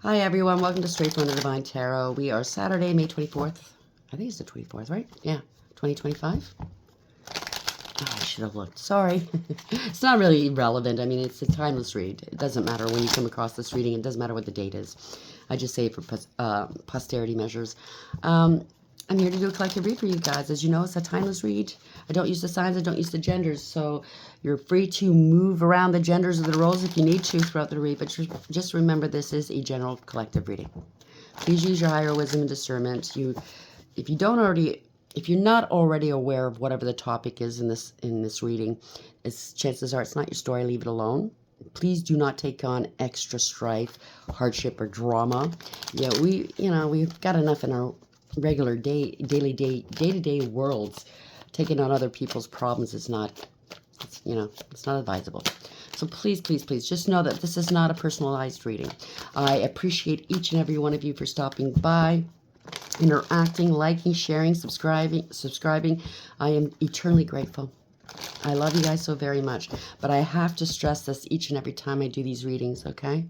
Hi everyone, welcome to Straight from the Divine Tarot. We are Saturday, May 24th. I think it's the 24th, right? Yeah, 2025. Oh, I should have looked. Sorry. It's not really relevant. I mean, it's a timeless read. It doesn't matter when you come across this reading. It doesn't matter what the date is. I just say it for posterity measures. I'm here to do a collective read for you guys. As you know, it's a timeless read. I don't use the signs. I don't use the genders. So you're free to move around the genders of the roles if you need to throughout the read. But just remember, this is a general collective reading. Please use your higher wisdom and discernment. If you're not already aware of whatever the topic is in this reading, chances are it's not your story. Leave it alone. Please do not take on extra strife, hardship, or drama. Yeah, we've got enough in our regular day-to-day worlds. Taking on other people's problems is not, it's not advisable. So please, please, please, just know that this is not a personalized reading. I appreciate each and every one of you for stopping by, interacting, liking, sharing, subscribing. I am eternally grateful. I love you guys so very much. But I have to stress this each and every time I do these readings, okay?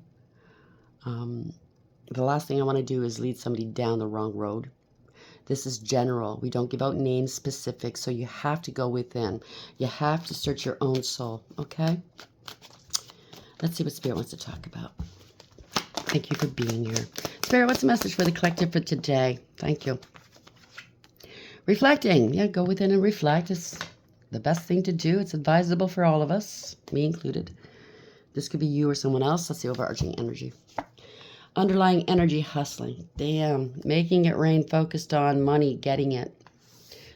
The last thing I want to do is lead somebody down the wrong road. This is general. We don't give out names specific, so you have to go within. You have to search your own soul, okay? Let's see what Spirit wants to talk about. Thank you for being here. Spirit, what's the message for the collective for today? Thank you. Reflecting. Yeah, go within and reflect. It's the best thing to do. It's advisable for all of us, me included. This could be you or someone else. That's the overarching energy. Underlying energy, hustling. Damn. Making it rain, focused on money, getting it.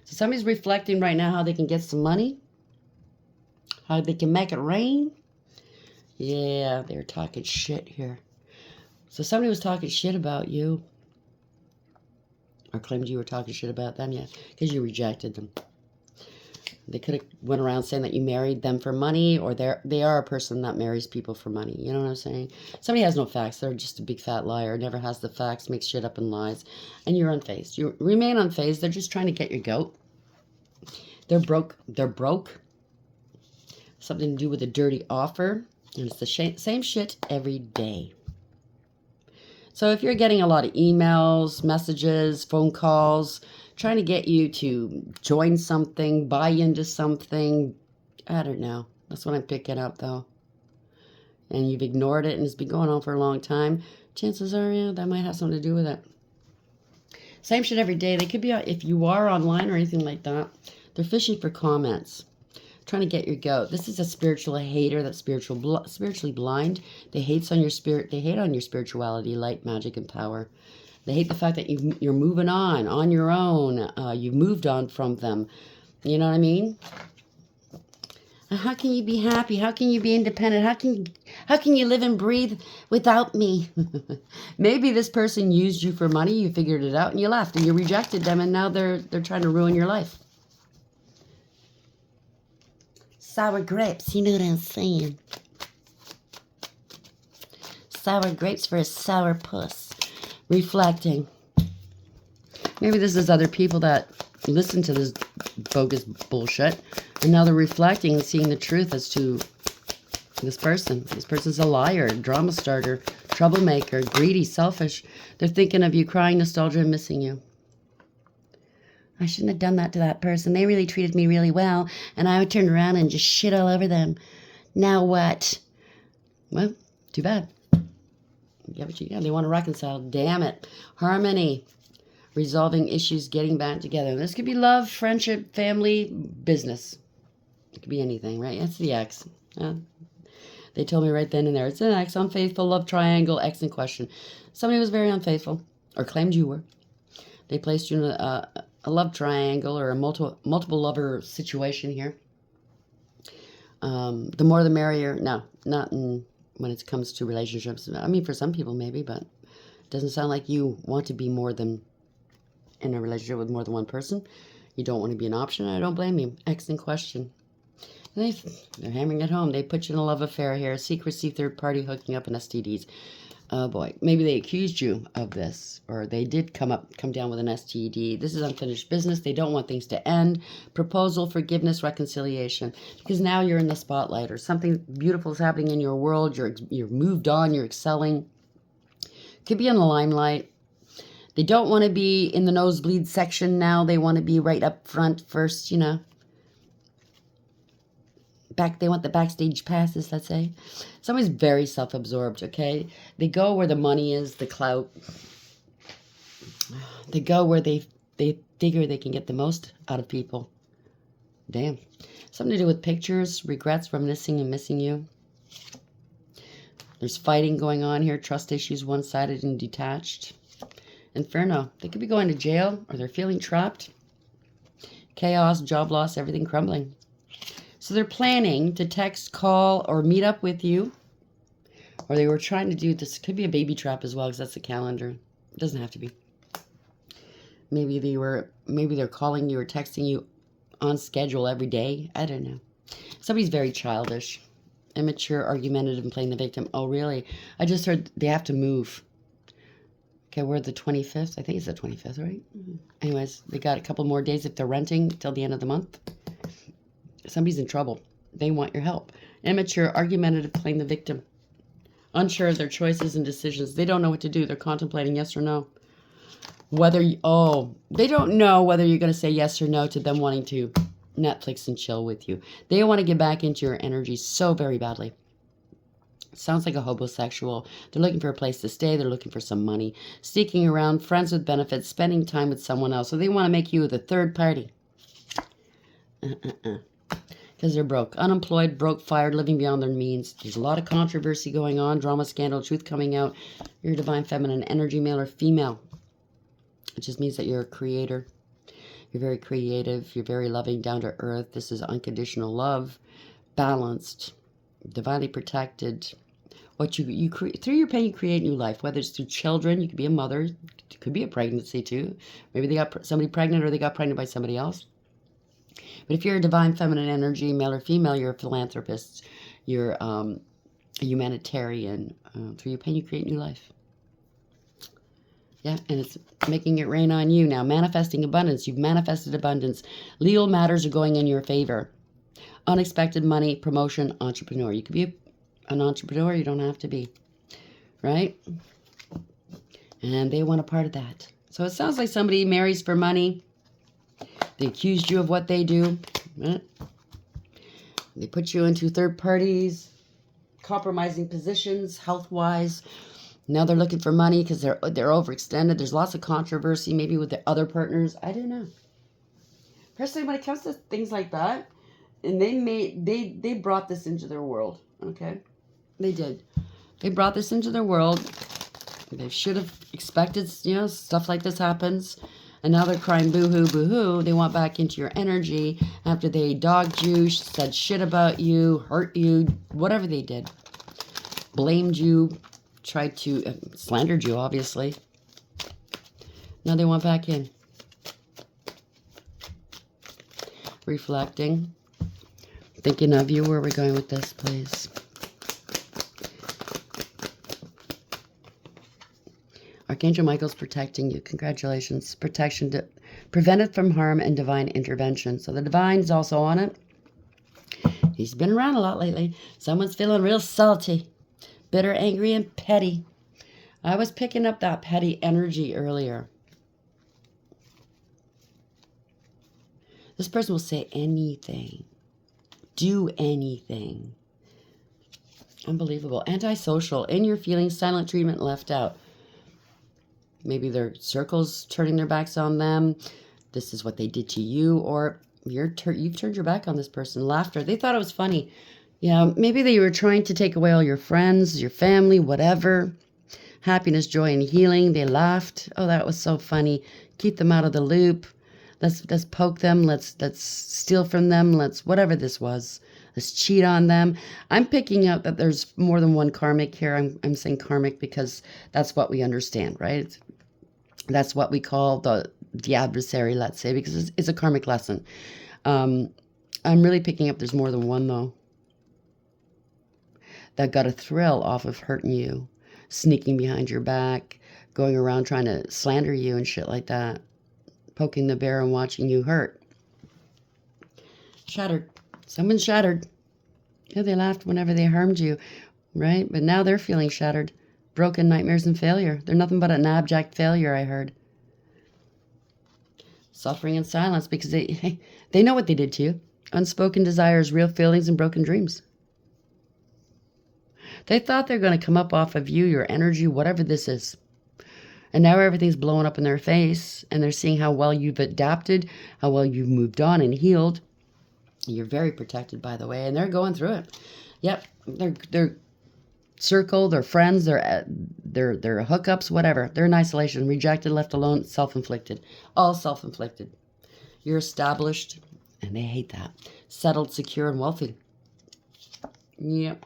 So somebody's reflecting right now how they can get some money. How they can make it rain. Yeah, they're talking shit here. So somebody was talking shit about you. Or claimed you were talking shit about them, yeah. Because you rejected them. They could have went around saying that you married them for money, or they are a person that marries people for money. You know what I'm saying? Somebody has no facts. They're just a big fat liar. Never has the facts, makes shit up and lies. And you're unfazed. You remain unfazed. They're just trying to get your goat. They're broke. They're broke. Something to do with a dirty offer. And it's the same shit every day. So if you're getting a lot of emails, messages, phone calls, trying to get you to join something, buy into something, I don't know. That's what I'm picking up, though. And you've ignored it and it's been going on for a long time, chances are, yeah, that might have something to do with it. Same shit every day. They could be, if you are online or anything like that, they're fishing for comments. Trying to get your goat. This is a spiritual hater that's spiritually blind. They hate on your spirit. They hate on your spirituality, light, magic, and power. They hate the fact that you're moving on your own. You've moved on from them. You know what I mean? How can you be happy? How can you be independent? How can you live and breathe without me? Maybe this person used you for money. You figured it out and you left and you rejected them, and now they're trying to ruin your life. Sour grapes, you know what I'm saying? Sour grapes for a sour puss. Reflecting. Maybe this is other people that listen to this bogus bullshit, and now they're reflecting and seeing the truth as to this person. This person's a liar, drama starter, troublemaker, greedy, selfish. They're thinking of you, crying nostalgia and missing you. I shouldn't have done that to that person. They really treated me really well, and I would turn around and just shit all over them. Now what? Well, too bad. Yeah, but they want to reconcile. Damn it. Harmony. Resolving issues, getting back together. This could be love, friendship, family, business. It could be anything, right? That's the X. They told me right then and there. It's an X, unfaithful, love triangle, X in question. Somebody was very unfaithful, or claimed you were. They placed you in a love triangle or a multiple lover situation here. The more the merrier. No, not when it comes to relationships. I mean, for some people maybe, but it doesn't sound like you want to be more than in a relationship with more than one person. You don't want to be an option. I don't blame you. X in question. They're hammering it home. They put you in a love affair here. Secrecy, third party, hooking up, and STDs. Oh boy, maybe they accused you of this, or they did come down with an STD. This is unfinished business. They don't want things to end. Proposal, forgiveness, reconciliation, because now you're in the spotlight, or something beautiful is happening in your world. You're moved on. You're excelling. Could be in the limelight. They don't want to be in the nosebleed section now. They want to be right up front first, you know. They want the backstage passes, let's say. Somebody's very self-absorbed, okay? They go where the money is, the clout. They go where they figure they can get the most out of people. Damn. Something to do with pictures, regrets, reminiscing, and missing you. There's fighting going on here. Trust issues, one-sided and detached. Inferno. They could be going to jail, or they're feeling trapped. Chaos, job loss, everything crumbling. So they're planning to text, call, or meet up with you. Or they were trying to do this. Could be a baby trap as well, because that's the calendar. It doesn't have to be. Maybe they're calling you or texting you on schedule every day. I don't know. Somebody's very childish, immature, argumentative, and playing the victim. Oh, really? I just heard they have to move. Okay, we're the 25th. I think it's the 25th, right? Anyways, they got a couple more days if they're renting till the end of the month. Somebody's in trouble. They want your help. Immature, argumentative, playing the victim. Unsure of their choices and decisions. They don't know what to do. They're contemplating yes or no. They don't know whether you're going to say yes or no to them wanting to Netflix and chill with you. They want to get back into your energy so very badly. Sounds like a homosexual. They're looking for a place to stay. They're looking for some money. Sneaking around, friends with benefits, spending time with someone else. So they want to make you the third party. Because they're broke. Unemployed, broke, fired, living beyond their means. There's a lot of controversy going on. Drama, scandal, truth coming out. You're a divine feminine energy, male or female. It just means that you're a creator. You're very creative. You're very loving, down to earth. This is unconditional love. Balanced. Divinely protected. What you create through your pain, you create new life. Whether it's through children, you could be a mother. It could be a pregnancy too. Maybe they got somebody pregnant or they got pregnant by somebody else. But if you're a divine feminine energy, male or female, you're a philanthropist. You're a humanitarian. Through your pain, you create new life. Yeah, and it's making it rain on you now. Manifesting abundance. You've manifested abundance. Legal matters are going in your favor. Unexpected money, promotion, entrepreneur. You could be an entrepreneur. You don't have to be. Right? And they want a part of that. So it sounds like somebody marries for money. They accused you of what they do. Right? They put you into third parties, compromising positions, health-wise. Now they're looking for money because they're overextended. There's lots of controversy, maybe with the other partners. I don't know. Personally, when it comes to things like that, and they brought this into their world. Okay, they did. They brought this into their world. They should have expected, stuff like this happens. And now they're crying boo-hoo, boo-hoo. They want back into your energy after they dogged you, said shit about you, hurt you, whatever they did. Blamed you, tried to, slandered you, obviously. Now they want back in. Reflecting. Thinking of you. Where are we going with this, please? Archangel Michael's protecting you. Congratulations. Protection to prevent it from harm and divine intervention. So the divine's also on it. He's been around a lot lately. Someone's feeling real salty, bitter, angry, and petty. I was picking up that petty energy earlier. This person will say anything, do anything. Unbelievable. Antisocial, in your feelings, silent treatment, left out. Maybe their circle's turning their backs on them. This is what they did to you, or you've turned your back on this person. Laughter. They thought it was funny. Yeah, maybe they were trying to take away all your friends, your family, whatever. Happiness, joy, and healing. They laughed. Oh, that was so funny. Keep them out of the loop. Let's poke them. Let's steal from them. Let's whatever this was. Let's cheat on them. I'm picking up that there's more than one karmic here. I'm saying karmic because that's what we understand, right? That's what we call the adversary, let's say, because it's a karmic lesson. I'm really picking up there's more than one, though, that got a thrill off of hurting you, sneaking behind your back, going around trying to slander you and shit like that, poking the bear and watching you hurt. Shattered. Someone's shattered. Yeah, they laughed whenever they harmed you, right? But now they're feeling shattered. Broken nightmares and failure. They're nothing but an abject failure, I heard. Suffering and silence because they know what they did to you. Unspoken desires, real feelings, and broken dreams. They thought they're going to come up off of you, your energy, whatever this is. And now everything's blowing up in their face, and they're seeing how well you've adapted, how well you've moved on and healed. You're very protected, by the way, and they're going through it. Yep, they're circle, they're friends, they're hookups, whatever. They're in isolation, rejected, left alone, self-inflicted. All self-inflicted. You're established, and they hate that. Settled, secure, and wealthy. Yep.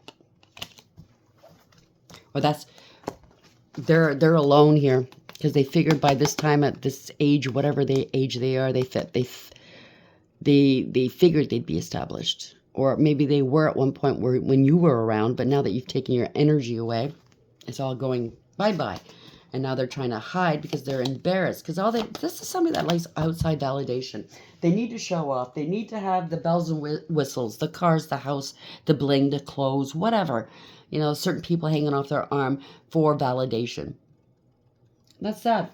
Or they're alone here because they figured by this time at this age, whatever age they are, they figured they'd be established. Or maybe they were at one point when you were around, but now that you've taken your energy away, it's all going bye-bye. And now they're trying to hide because they're embarrassed. Because this is somebody that likes outside validation. They need to show off. They need to have the bells and whistles, the cars, the house, the bling, the clothes, whatever. You know, certain people hanging off their arm for validation. That's sad.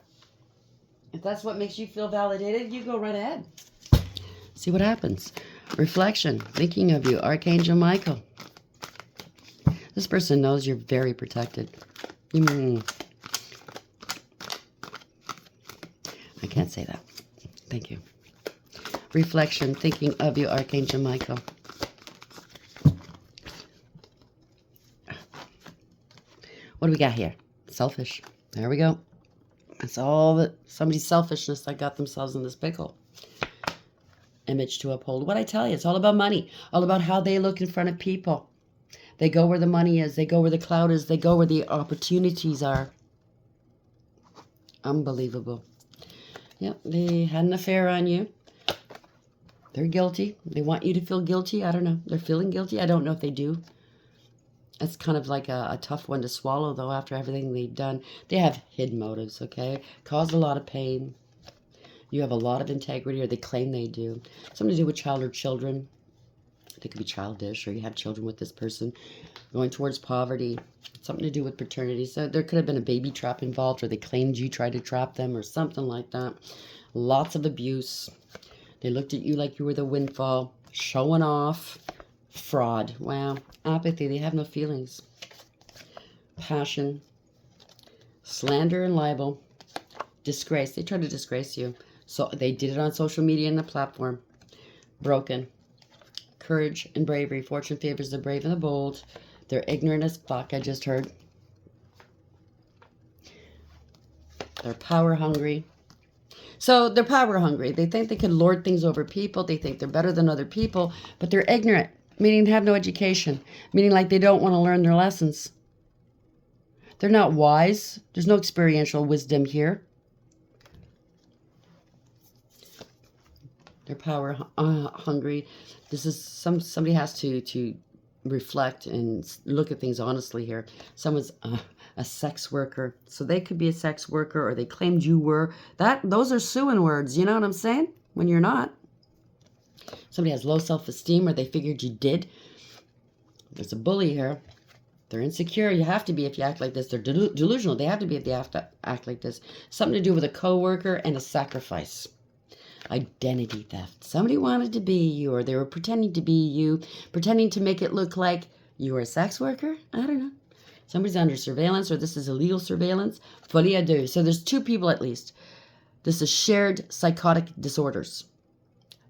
If that's what makes you feel validated, you go right ahead. See what happens. Reflection. Thinking of you, Archangel Michael. This person knows you're very protected. I can't say that. Thank you. Reflection. Thinking of you, Archangel Michael. What do we got here? Selfish. There we go. That's all that somebody's selfishness that got themselves in this pickle. Image to uphold. What I tell you, it's all about money. All about how they look in front of people. They go where the money is. They go where the clout is. They go where the opportunities are. Unbelievable. Yep, they had an affair on you. They're guilty. They want you to feel guilty. I don't know. They're feeling guilty. I don't know if they do. It's kind of like a tough one to swallow, though, after everything they've done. They have hidden motives, okay? Caused a lot of pain. You have a lot of integrity, or they claim they do. Something to do with child or children. They could be childish, or you have children with this person. Going towards poverty. Something to do with paternity. So there could have been a baby trap involved, or they claimed you tried to trap them, or something like that. Lots of abuse. They looked at you like you were the windfall. Showing off. Fraud. Wow. Apathy. They have no feelings. Passion. Slander and libel. Disgrace. They try to disgrace you. So they did it on social media and the platform. Broken. Courage and bravery. Fortune favors the brave and the bold. They're ignorant as fuck, I just heard. They're power hungry. So they're power hungry. They think they can lord things over people. They think they're better than other people, but they're ignorant, meaning they have no education, meaning like they don't want to learn their lessons. They're not wise. There's no experiential wisdom here. They're power hungry. This is somebody has to reflect and look at things honestly here. Someone's a sex worker, so they could be a sex worker, or they claimed you were. Those are suing words. You know what I'm saying? When you're not. Somebody has low self-esteem, or they figured you did. There's a bully here. They're insecure. You have to be if you act like this. They're delusional. They have to be if they have to act like this. Something to do with a coworker and a sacrifice. Identity theft. Somebody wanted to be you, or they were pretending to be you, pretending to make it look like you were a sex worker. I don't know. Somebody's under surveillance, or this is illegal surveillance. Folie à deux. So there's two people at least. This is shared psychotic disorders.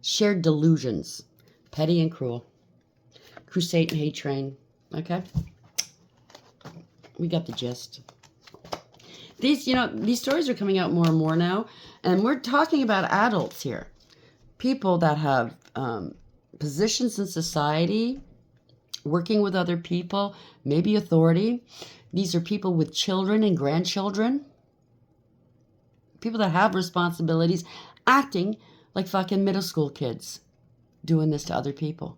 Shared delusions. Petty and cruel. Crusade and hate train. Okay? We got the gist. These stories are coming out more and more now, and we're talking about adults here. People that have positions in society, working with other people, maybe authority. These are people with children and grandchildren. People that have responsibilities, acting like fucking middle school kids, doing this to other people.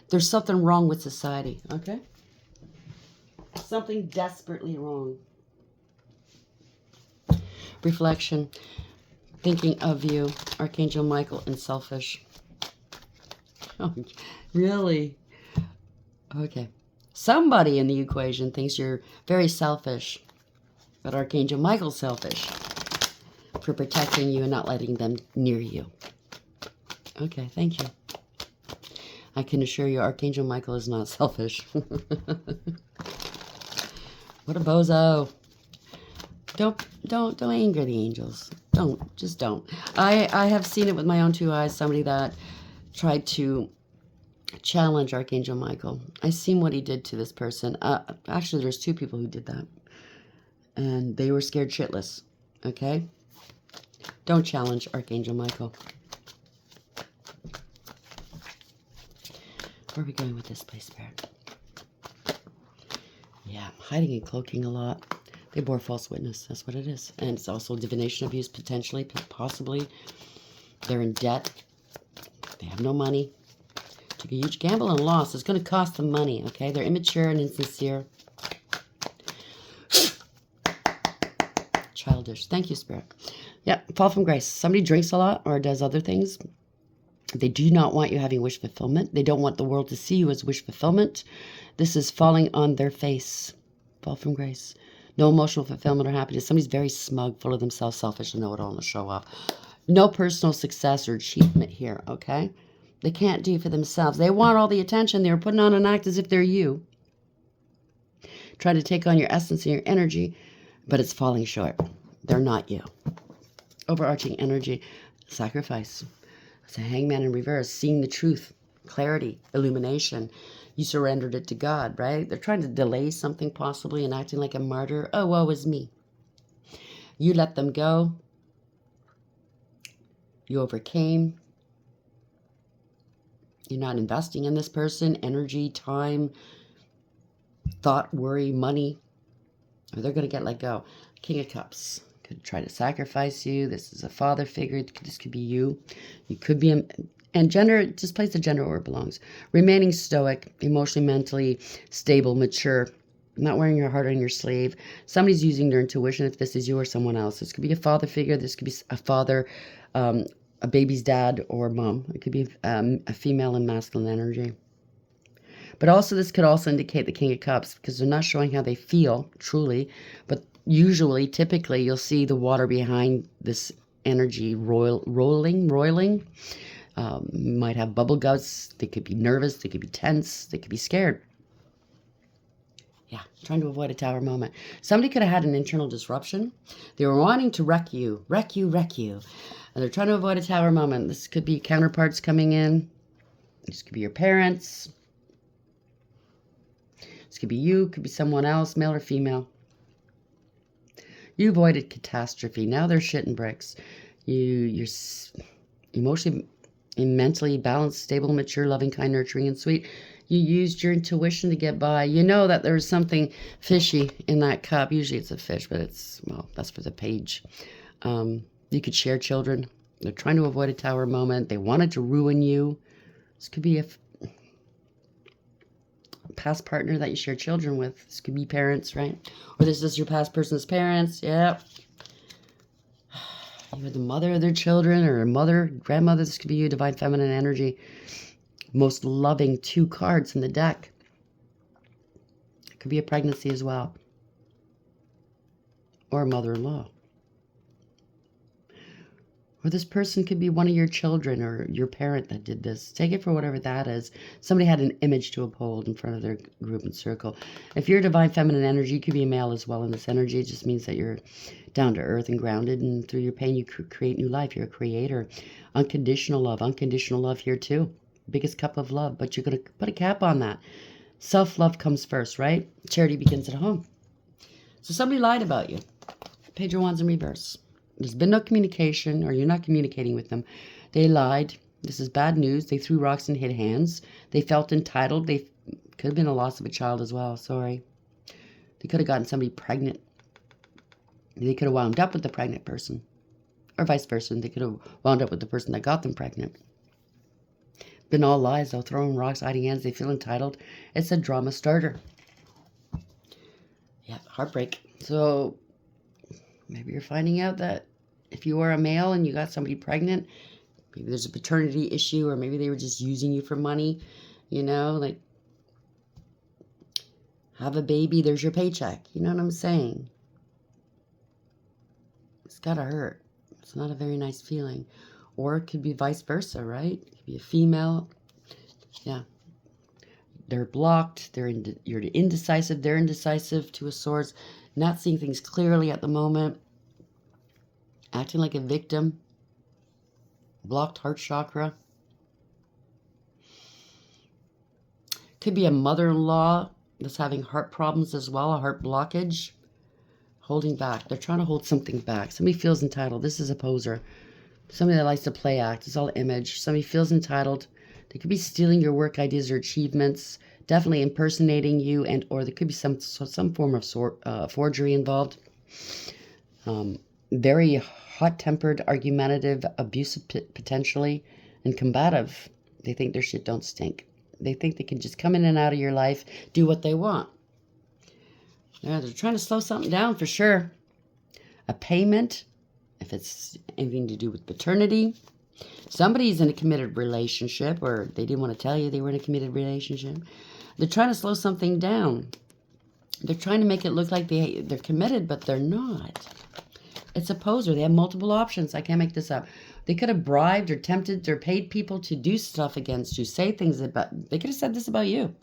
There's something wrong with society, okay? Something desperately wrong. Reflection. Thinking of you, Archangel Michael, and selfish. Oh, really? Okay. Somebody in the equation thinks you're very selfish. But Archangel Michael's selfish for protecting you and not letting them near you. Okay, thank you. I can assure you Archangel Michael is not selfish. What a bozo. Don't anger the angels. Just don't. I have seen it with my own two eyes, somebody that tried to challenge Archangel Michael. I seen what he did to this person. Actually, there's two people who did that. And they were scared shitless. Okay? Don't challenge Archangel Michael. Where are we going with this place, Spirit? Yeah, hiding and cloaking a lot. They bore false witness. That's what it is. And it's also divination abuse, potentially, possibly. They're in debt. They have no money. Took a huge gamble and loss. It's going to cost them money, okay? They're immature and insincere. Childish. Thank you, Spirit. Yeah, fall from grace. Somebody drinks a lot or does other things. They do not want you having wish fulfillment. They don't want the world to see you as wish fulfillment. This is falling on their face. Fall from grace. No emotional fulfillment or happiness. Somebody's very smug, full of themselves, selfish, and know-it-all, and show off. No personal success or achievement here, okay? They can't do for themselves. They want all the attention. They're putting on an act as if they're you. Try to take on your essence and your energy, but it's falling short. They're not you. Overarching energy. Sacrifice. It's a hangman in reverse. Seeing the truth. Clarity. Illumination. You surrendered it to God, right? They're trying to delay something possibly and acting like a martyr. Oh, woe is me. You let them go. You overcame. You're not investing in this person. Energy, time, thought, worry, money. Or they're going to get let go. King of Cups. Could try to sacrifice you. This is a father figure. This could be you. You could be... And gender, just place the gender where it belongs. Remaining stoic, emotionally, mentally stable, mature, not wearing your heart on your sleeve. Somebody's using their intuition if this is you or someone else. This could be a father figure. This could be a father, a baby's dad or mom. It could be a female and masculine energy. But also this could also indicate the King of Cups because they're not showing how they feel, truly. But usually, typically, you'll see the water behind this energy roiling. Might have bubble guts. They could be nervous. They could be tense. They could be scared. Yeah, trying to avoid a tower moment. Somebody could have had an internal disruption. They were wanting to wreck you. And they're trying to avoid a tower moment. This could be counterparts coming in. This could be your parents. This could be you. Could be someone else, male or female. You avoided catastrophe. Now they're shitting bricks. You're emotionally and mentally balanced, stable, mature, loving, kind, nurturing, and sweet. You used your intuition to get by. You know that there's something fishy in that cup. Usually it's a fish, but it's, well, that's for the page. You could share children. They're trying to avoid a tower moment. They wanted to ruin you. This could be a past partner that you share children with. This could be parents, right? Or this is your past person's parents. Yep. You're the mother of their children or a mother, grandmother. This could be you, divine feminine energy. Most loving 2 cards in the deck. It could be a pregnancy as well. Or a mother-in-law. Or this person could be one of your children or your parent that did this. Take it for whatever that is. Somebody had an image to uphold in front of their group and circle. If you're divine feminine energy, you could be a male as well in this energy. It just means that you're down to earth and grounded, and through your pain you create new life. You're a creator. Unconditional love here too. Biggest cup of love, but you're going to put a cap on that. Self-love comes first, right? Charity begins at home. So somebody lied about you. Page of Wands in reverse. There's been no communication, or you're not communicating with them. They lied. This is bad news. They threw rocks and hid hands. They felt entitled. They could have been a loss of a child as well. Sorry. They could have gotten somebody pregnant. They could have wound up with the pregnant person. Or vice versa. They could have wound up with the person that got them pregnant. Been all lies, though. Throwing rocks, hiding hands. They feel entitled. It's a drama starter. Yeah, heartbreak. So maybe you're finding out that if you are a male and you got somebody pregnant, maybe there's a paternity issue, or maybe they were just using you for money, you know, like, have a baby, there's your paycheck. You know what I'm saying? It's gotta hurt. It's not a very nice feeling. Or it could be vice versa, right? It could be a female. Yeah. They're blocked. You're indecisive. They're indecisive, Two of Swords. Not seeing things clearly at the moment. Acting like a victim. Blocked heart chakra. Could be a mother-in-law that's having heart problems as well, a heart blockage. Holding back. They're trying to hold something back. Somebody feels entitled. This is a poser. Somebody that likes to play act. It's all image. Somebody feels entitled. They could be stealing your work ideas or achievements. Definitely impersonating you, and or there could be some form of forgery involved. Very hot-tempered, argumentative, abusive potentially, and combative. They think their shit don't stink. They think they can just come in and out of your life, do what they want. Yeah, they're trying to slow something down for sure. A payment, if it's anything to do with paternity. Somebody's in a committed relationship, or they didn't want to tell you they were in a committed relationship. They're trying to slow something down. They're trying to make it look like they're committed, but they're not. It's a poser. They have multiple options. I can't make this up. They could have bribed or tempted or paid people to do stuff against you, say things about... They could have said this about you.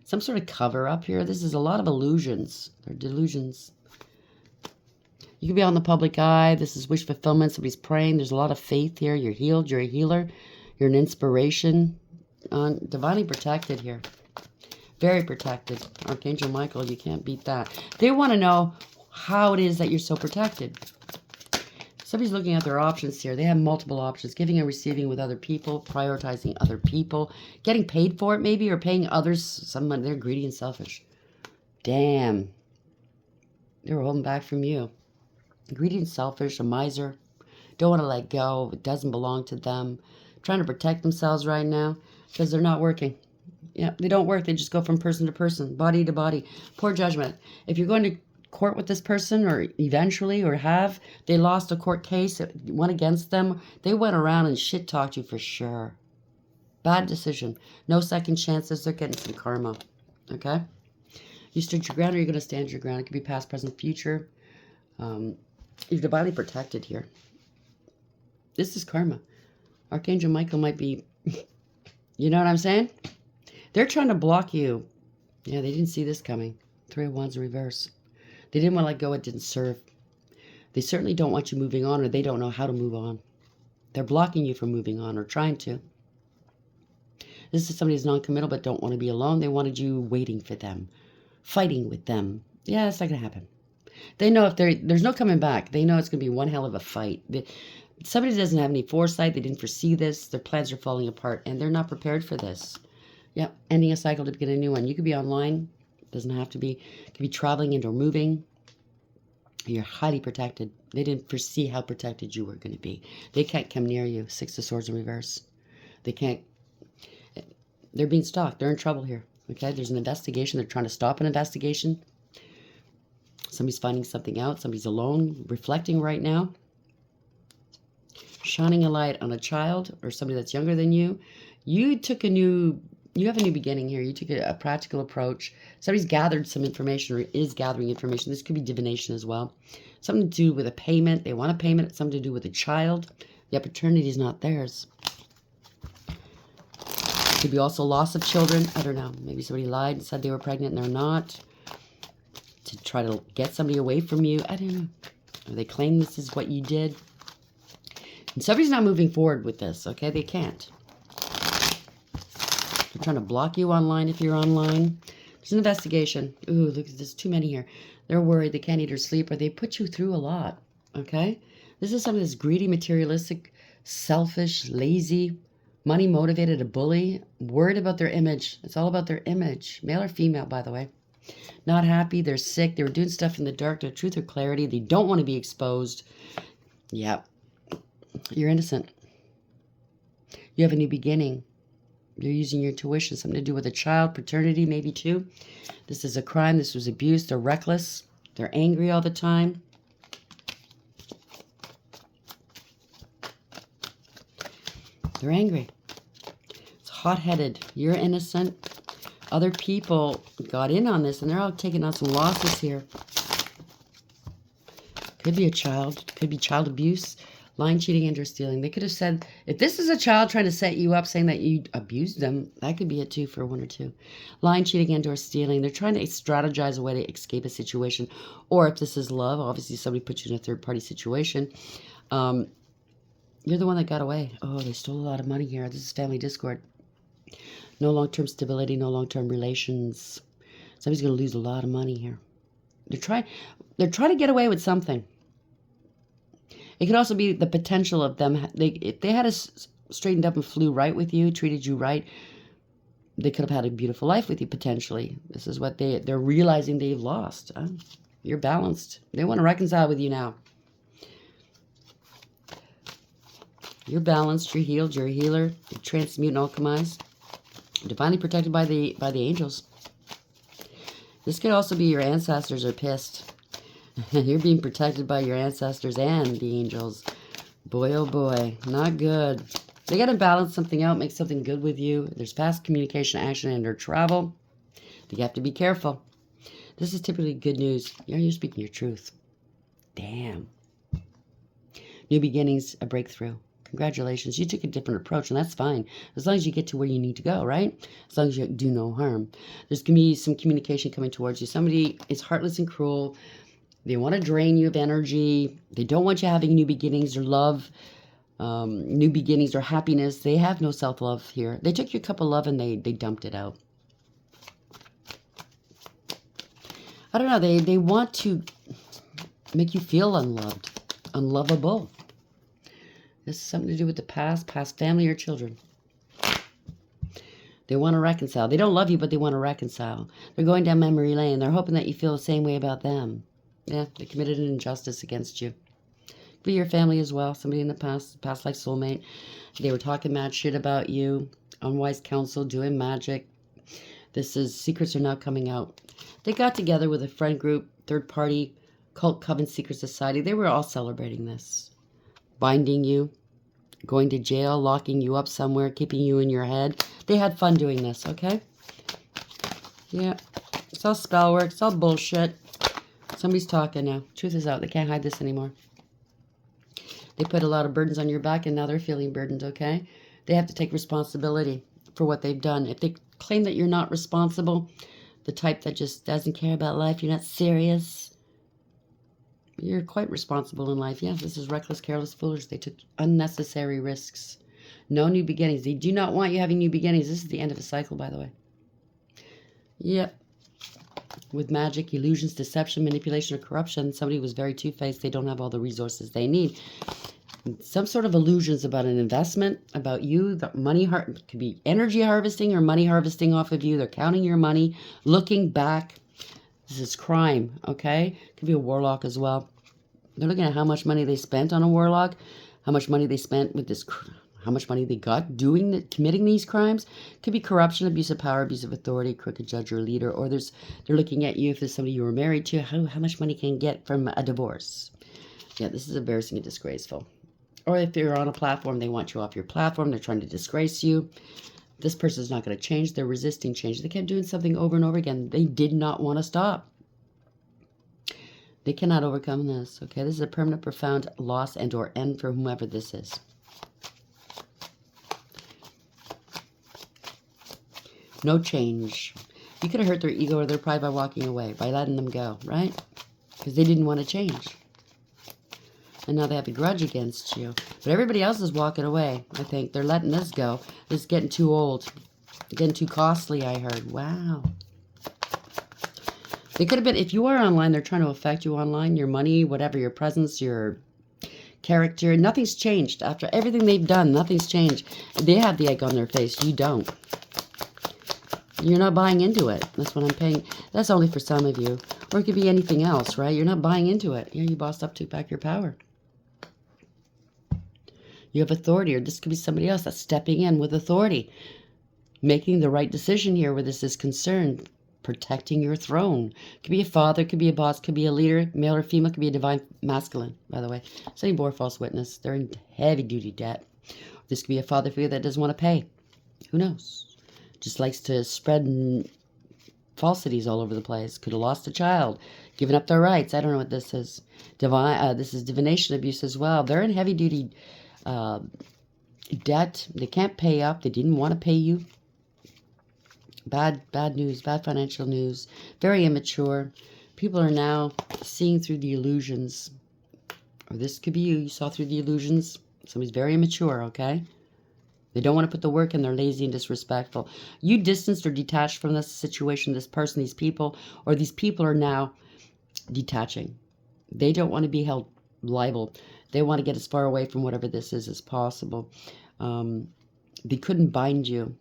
Some sort of cover-up here. This is a lot of illusions. They're delusions. You could be on the public eye. This is wish fulfillment. Somebody's praying. There's a lot of faith here. You're healed. You're a healer. You're an inspiration. Divinely protected here. Very protected. Archangel Michael, you can't beat that. They want to know how it is that you're so protected. Somebody's looking at their options here. They have multiple options. Giving and receiving with other people. Prioritizing other people. Getting paid for it maybe. Or paying others. Someone, they're greedy and selfish. Damn. They were holding back from you. Greedy and selfish. A miser. Don't want to let go. It doesn't belong to them. Trying to protect themselves right now. Because they're not working. Yeah, they don't work. They just go from person to person. Body to body. Poor judgment. If you're going to court with this person, or eventually, or they lost a court case, it went against them, they went around and shit talked you for sure. Bad decision. No second chances. They're getting some karma. Okay? You stood your ground, or you're going to stand your ground. It could be past, present, future. You're divinely protected here. This is karma. Archangel Michael might be... You know what I'm saying? They're trying to block you. Yeah, they didn't see this coming. 3 of Wands in reverse. They didn't want to let go. It didn't serve. They certainly don't want you moving on, or they don't know how to move on. They're blocking you from moving on, or trying to. This is somebody who's non-committal but don't want to be alone. They wanted you waiting for them. Fighting with them. Yeah, it's not going to happen. They know if there's no coming back. They know it's going to be one hell of a fight. Somebody doesn't have any foresight. They didn't foresee this. Their plans are falling apart, and they're not prepared for this. Yeah, ending a cycle to begin a new one. You could be online. Doesn't have to be. You could be traveling and or moving. You're highly protected. They didn't foresee how protected you were going to be. They can't come near you. 6 of Swords in reverse. They can't. They're being stalked. They're in trouble here. Okay, there's an investigation. They're trying to stop an investigation. Somebody's finding something out. Somebody's alone, reflecting right now. Shining a light on a child or somebody that's younger than you. You have a new beginning here. You took a practical approach. Somebody's gathered some information, or is gathering information. This could be divination as well. Something to do with a payment. They want a payment. It's something to do with a child. The paternity is not theirs. Could be also loss of children. I don't know. Maybe somebody lied and said they were pregnant and they're not. To try to get somebody away from you. I don't know. Or they claim this is what you did. And somebody's not moving forward with this, okay? They can't. They're trying to block you online if you're online. There's an investigation. Ooh, look, there's too many here. They're worried. They can't eat or sleep, or they put you through a lot, okay? This is somebody that's greedy, materialistic, selfish, lazy, money-motivated, a bully, worried about their image. It's all about their image. Male or female, by the way. Not happy. They're sick. They were doing stuff in the dark. No truth or clarity. They don't want to be exposed. Yeah. You're innocent. You have a new beginning. You're using your intuition. Something to do with a child, paternity maybe too. This is a crime. This was abuse. They're reckless. They're angry all the time. They're angry. It's hot-headed. You're innocent. Other people got in on this, and they're all taking on some losses here. Could be a child. Could be child abuse, lying, cheating, and or stealing. They could have said, if this is a child trying to set you up, saying that you abused them, that could be it too for 1 or 2. Lying, cheating, and or stealing. They're trying to strategize a way to escape a situation. Or if this is love, obviously somebody put you in a third-party situation. You're the one that got away. Oh, they stole a lot of money here. This is family discord. No long-term stability, no long-term relations. Somebody's going to lose a lot of money here. They're trying to get away with something. It could also be the potential of them. If they had straightened up and flew right with you, treated you right, they could have had a beautiful life with you potentially. This is what they're realizing they've lost. You're balanced. They want to reconcile with you now. You're balanced. You're healed. You're a healer. You transmute and alchemize. Divinely protected by the angels. This could also be your ancestors are pissed. You're being protected by your ancestors and the angels. Boy, oh boy, not good. They got to balance something out, make something good with you. There's fast communication, action, and or travel. You have to be careful. This is typically good news. You're speaking your truth. Damn. New beginnings, a breakthrough. Congratulations. You took a different approach, and that's fine. As long as you get to where you need to go, right? As long as you do no harm. There's going to be some communication coming towards you. Somebody is heartless and cruel. They want to drain you of energy. They don't want you having new beginnings or love, new beginnings or happiness. They have no self-love here. They took your cup of love and they dumped it out. I don't know. They want to make you feel unloved, unlovable. This is something to do with the past family or children. They want to reconcile. They don't love you, but they want to reconcile. They're going down memory lane. They're hoping that you feel the same way about them. Yeah, they committed an injustice against you. Could be your family as well. Somebody in the past life soulmate. They were talking mad shit about you. Unwise counsel, doing magic. Secrets are now coming out. They got together with a friend group, third party, cult, coven, secret society. They were all celebrating this. Binding you, going to jail, locking you up somewhere, keeping you in your head. They had fun doing this, okay? Yeah, it's all spell work. It's all bullshit. Somebody's talking now. Truth is out. They can't hide this anymore. They put a lot of burdens on your back, and now they're feeling burdened, okay? They have to take responsibility for what they've done. If they claim that you're not responsible, the type that just doesn't care about life, you're not serious, you're quite responsible in life. Yeah, this is reckless, careless, foolish. They took unnecessary risks. No new beginnings. They do not want you having new beginnings. This is the end of a cycle, by the way. Yep. With magic, illusions, deception, manipulation, or corruption, somebody was very two-faced. They don't have all the resources they need. Some sort of illusions about an investment, about you, the money could be energy harvesting or money harvesting off of you. They're counting your money, looking back. This is crime, okay? Could be a warlock as well. They're looking at how much money they spent on a warlock, how much money they spent with this, how much money they got committing these crimes. Could be corruption, abuse of power, abuse of authority, crooked judge or leader, or they're looking at you if there's somebody you were married to, how much money can you get from a divorce. Yeah, this is embarrassing and disgraceful. Or if you're on a platform, they want you off your platform, they're trying to disgrace you. This person's not going to change, they're resisting change. They kept doing something over and over again. They did not want to stop. They cannot overcome this, okay? This is a permanent, profound loss and or end for whomever this is. No change. You could have hurt their ego or their pride by walking away, by letting them go, right? Because they didn't want to change. And now they have a grudge against you. But everybody else is walking away, I think. They're letting this go. It's getting too old. Getting too costly, I heard. Wow. They could have been, if you are online, they're trying to affect you online, your money, whatever, your presence, your character. Nothing's changed. After everything they've done, nothing's changed. They have the egg on their face. You don't. You're not buying into it. That's what I'm paying. That's only for some of you. Or it could be anything else, right? You're not buying into it. Yeah, you bossed up, took back your power. You have authority, or this could be somebody else that's stepping in with authority. Making the right decision here where this is concerned. Protecting your throne. Could be a father, could be a boss, could be a leader, male or female, could be a divine masculine, by the way. Somebody bore false witness. They're in heavy-duty debt. This could be a father figure that doesn't want to pay. Who knows? Just likes to spread falsities all over the place. Could have lost a child. Giving up their rights. I don't know what this is. This is divination abuse as well. They're in heavy-duty debt. They can't pay up. They didn't want to pay you. Bad news. Bad financial news. Very immature. People are now seeing through the illusions. Or this could be you. You saw through the illusions. Somebody's very immature, okay? They don't want to put the work in. They're lazy and disrespectful. You distanced or detached from this situation, this person, these people, or these people are now detaching. They don't want to be held liable. They want to get as far away from whatever this is as possible. They couldn't bind you.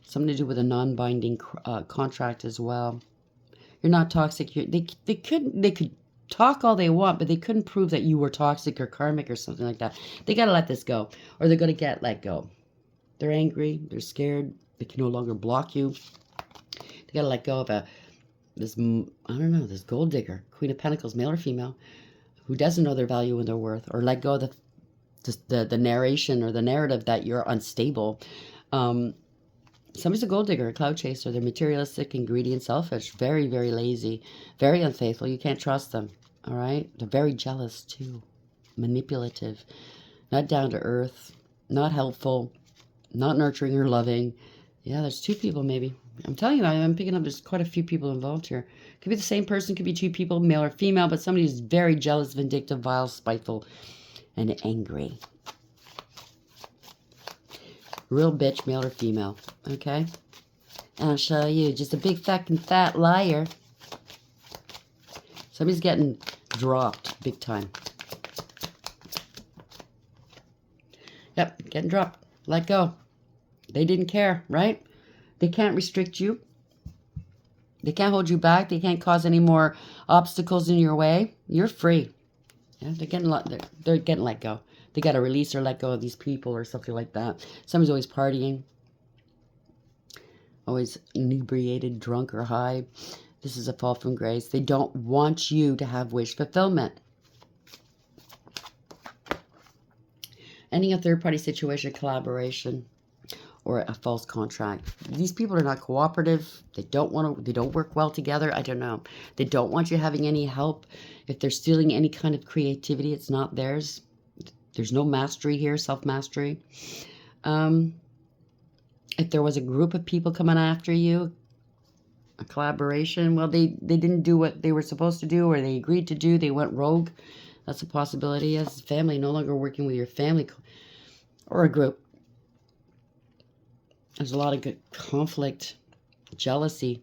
Something to do with a non-binding contract as well. You're not toxic. They could talk all they want, but they couldn't prove that you were toxic or karmic or something like that. They got to let this go, or they're going to get let go. They're angry. They're scared. They can no longer block you. They got to let go of this gold digger, Queen of Pentacles, male or female, who doesn't know their value and their worth, or let go of the narration or the narrative that you're unstable. Somebody's a gold digger, a cloud chaser. They're materialistic and greedy and selfish. Very, very lazy. Very unfaithful. You can't trust them. All right? They're very jealous, too. Manipulative. Not down to earth. Not helpful. Not nurturing or loving. Yeah, there's two people, maybe. I'm telling you, I'm picking up there's quite a few people involved here. Could be the same person. Could be two people, male or female. But somebody who's very jealous, vindictive, vile, spiteful, and angry. Real bitch, male or female. Okay? And I'll show you. Just a big fucking fat liar. Somebody's getting dropped big time. Yep, getting dropped. Let go. They didn't care, right? They can't restrict you. They can't hold you back. They can't cause any more obstacles in your way. You're free. Yeah, they're getting let go. They got to release or let go of these people or something like that. Somebody's always partying. Always inebriated, drunk, or high. This is a fall from grace. They don't want you to have wish fulfillment. Ending a third-party situation, collaboration, or a false contract. These people are not cooperative. They don't work well together. I don't know. They don't want you having any help. If they're stealing any kind of creativity, it's not theirs. There's no mastery here, self-mastery. If there was a group of people coming after you, a collaboration, well, they didn't do what they were supposed to do or they agreed to do. They went rogue. That's a possibility. As a family, no longer working with your family or a group. There's a lot of good conflict, jealousy,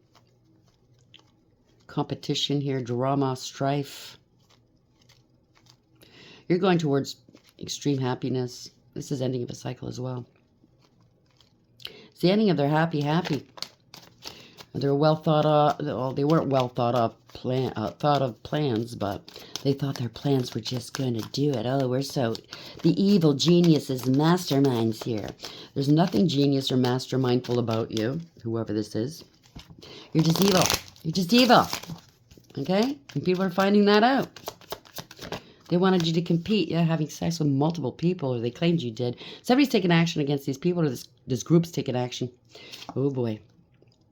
competition here, drama, strife. You're going towards extreme happiness. This is ending of a cycle as well. It's the ending of their happy. They were well thought of. Well, they weren't well thought of plans, but they thought their plans were just going to do it. Oh, the evil geniuses, masterminds here. There's nothing genius or mastermindful about you, whoever this is. You're just evil. You're just evil. Okay? And people are finding that out. They wanted you to compete, having sex with multiple people, or they claimed you did. Somebody's taking action against these people, or this group's taking action. Oh, boy.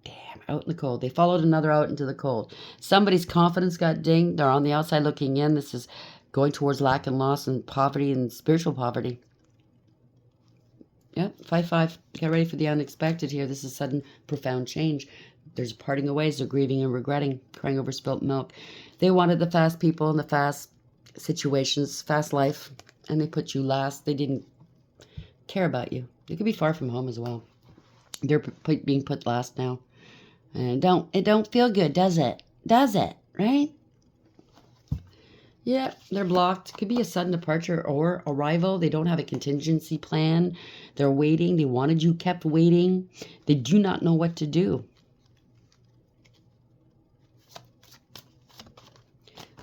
Damn, out in the cold. They followed another out into the cold. Somebody's confidence got dinged. They're on the outside looking in. This is going towards lack and loss and poverty and spiritual poverty. Yep, 5-5. Get ready for the unexpected here. This is sudden, profound change. There's a parting of ways. They're grieving and regretting, crying over spilt milk. They wanted the fast people and the fast situations, fast life, and they put you last. They didn't care about you. They could be far from home as well. They're being put last now. And it don't feel good, does it? Does it? Right? Yeah, they're blocked. Could be a sudden departure or arrival. They don't have a contingency plan. They're waiting. They wanted you kept waiting. They do not know what to do.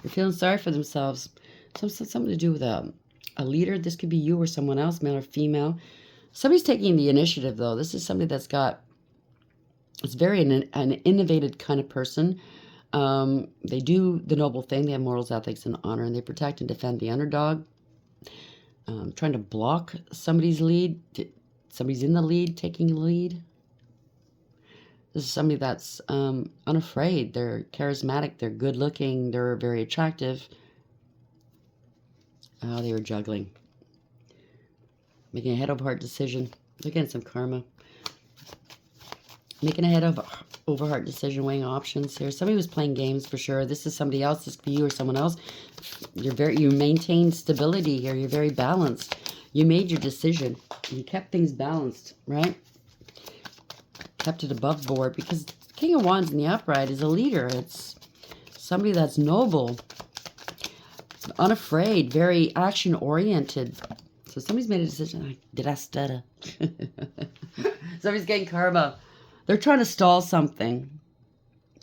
They're feeling sorry for themselves. Something to do with a leader. This could be you or someone else, male or female. Somebody's taking the initiative, though. This is somebody that's it's very an innovative kind of person. They do the noble thing. They have morals, ethics, and honor, and they protect and defend the underdog. Trying to block somebody's lead. Somebody's in the lead, taking the lead. This is somebody that's unafraid. They're charismatic. They're good looking. They're very attractive. Oh, they were juggling. Making a head over heart decision. They're getting some karma. Making a head over heart decision, weighing options here. Somebody was playing games for sure. This is somebody else. This could be you or someone else. You maintain stability here. You're very balanced. You made your decision. You kept things balanced, right? Kept it above board, because King of Wands in the upright is a leader. It's somebody that's noble, unafraid, very action oriented. So somebody's made a decision. Did I stutter? Somebody's getting karma. They're trying to stall something.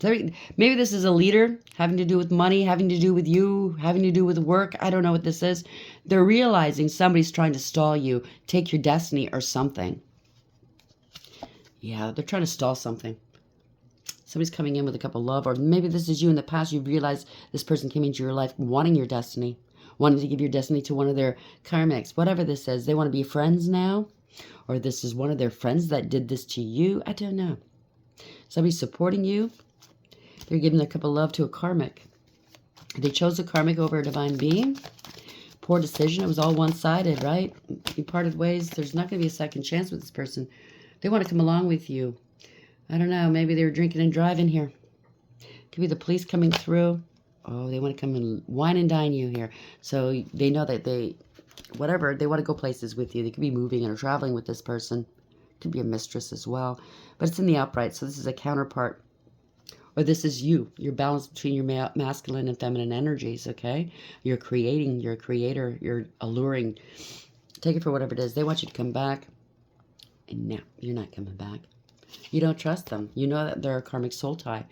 Maybe this is a leader, having to do with money, having to do with you, having to do with work. I don't know what this is. They're realizing somebody's trying to stall you, take your destiny or something. Yeah, they're trying to stall something. Somebody's coming in with a cup of love, or maybe this is you in the past. You've realized this person came into your life wanting your destiny, wanting to give your destiny to one of their karmics, whatever this is. They want to be friends now, or this is one of their friends that did this to you. I don't know. Somebody's supporting you. They're giving a cup of love to a karmic. They chose a karmic over a divine being. Poor decision. It was all one-sided, right? You parted ways. There's not going to be a second chance with this person. They want to come along with you. I don't know. Maybe they were drinking and driving here. Could be the police coming through. Oh, they want to come and wine and dine you here. So they know that they want to go places with you. They could be moving or traveling with this person. Could be a mistress as well. But it's in the upright, so this is a counterpart. Or this is you. You're balanced between your masculine and feminine energies, okay? You're creating, you're a creator, you're alluring. Take it for whatever it is. They want you to come back. And no, you're not coming back. You don't trust them. You know that they're a karmic soul tie.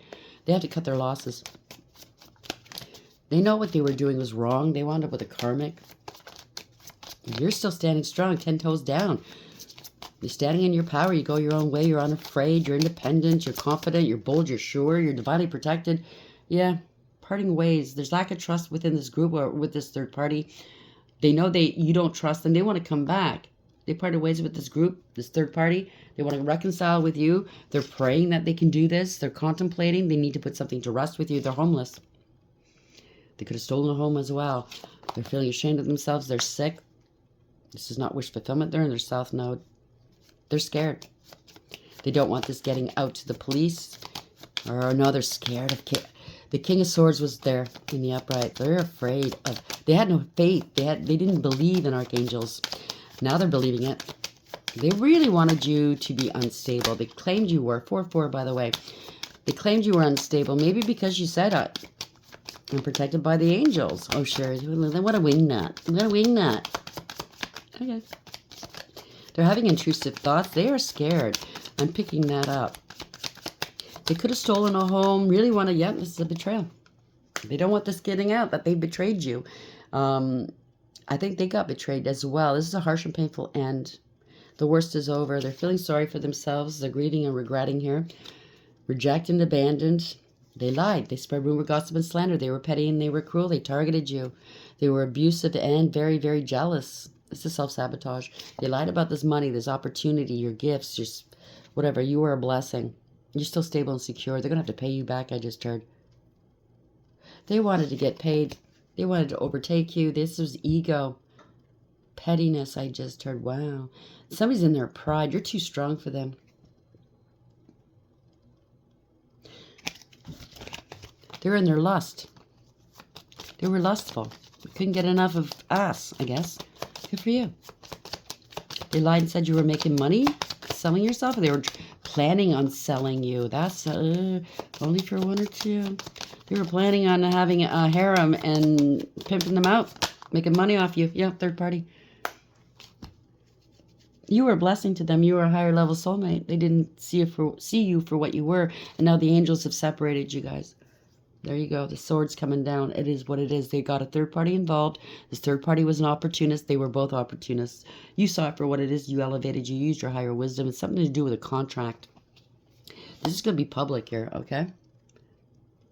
They have to cut their losses. They know what they were doing was wrong. They wound up with a karmic. You're still standing strong, 10 toes down. You're standing in your power. You go your own way. You're unafraid. You're independent. You're confident. You're bold. You're sure. You're divinely protected. Yeah, parting ways. There's lack of trust within this group or with this third party. They know you don't trust them. They want to come back. They parted ways with this group, this third party. They want to reconcile with you. They're praying that they can do this. They're contemplating. They need to put something to rest with you. They're homeless. They could have stolen a home as well. They're feeling ashamed of themselves. They're sick. This is not wish fulfillment. They're in their south node. They're scared. They don't want this getting out to the police. Or no, they're scared of the King of Swords was there in the upright. They're afraid of. They had no faith. They didn't believe in archangels. Now they're believing it. They really wanted you to be unstable. They claimed you were. 4-4, by the way. They claimed you were unstable. Maybe because you said, I'm protected by the angels. Oh, sure. What a wingnut. What a wingnut. Okay. They're having intrusive thoughts. They are scared. I'm picking that up. They could have stolen a home. Really want to, yeah, this is a betrayal. They don't want this getting out, that they betrayed you. I think they got betrayed as well. This is a harsh and painful end. The worst is over. They're feeling sorry for themselves. They're grieving and regretting here. Rejected and abandoned. They lied. They spread rumor, gossip, and slander. They were petty and they were cruel. They targeted you. They were abusive and very, very jealous. This is self-sabotage. They lied about this money, this opportunity, your gifts, your whatever. You were a blessing. You're still stable and secure. They're going to have to pay you back, I just heard. They wanted to get paid. They wanted to overtake you. This was ego. Pettiness, I just heard. Wow. Somebody's in their pride. You're too strong for them. They're in their lust. They were lustful. Couldn't get enough of us, I guess. Good for you. They lied and said you were making money selling yourself. They were planning on selling you. That's only for 1 or 2. They were planning on having a harem and pimping them out, making money off you. Yeah, third party. You were a blessing to them. You were a higher level soulmate. They didn't see you for what you were, and now the angels have separated you guys. There you go. The sword's coming down. It is what it is. They got a third party involved. This third party was an opportunist. They were both opportunists. You saw it for what it is. You elevated. You used your higher wisdom. It's something to do with a contract. This is going to be public here, okay?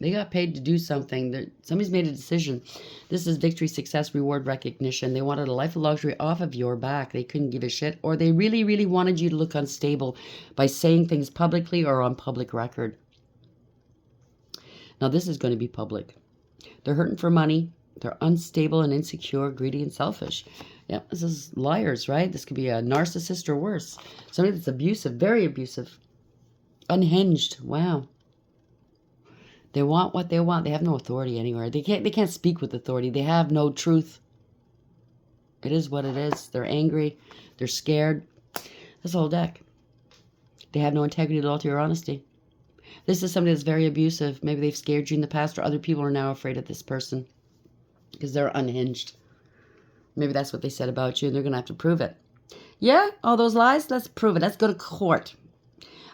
They got paid to do something. Somebody's made a decision. This is victory, success, reward, recognition. They wanted a life of luxury off of your back. They couldn't give a shit. Or they really, really wanted you to look unstable by saying things publicly or on public record. Now, this is going to be public. They're hurting for money. They're unstable and insecure, greedy and selfish. Yeah, this is liars, right? This could be a narcissist or worse. Somebody that's abusive, very abusive. Unhinged. Wow. They want what they want. They have no authority anywhere. They can't speak with authority. They have no truth. It is what it is. They're angry. They're scared. This whole deck. They have no integrity, loyalty, or honesty. This is somebody that's very abusive. Maybe they've scared you in the past, or other people are now afraid of this person because they're unhinged. Maybe that's what they said about you, and they're going to have to prove it. Yeah, all those lies? Let's prove it. Let's go to court.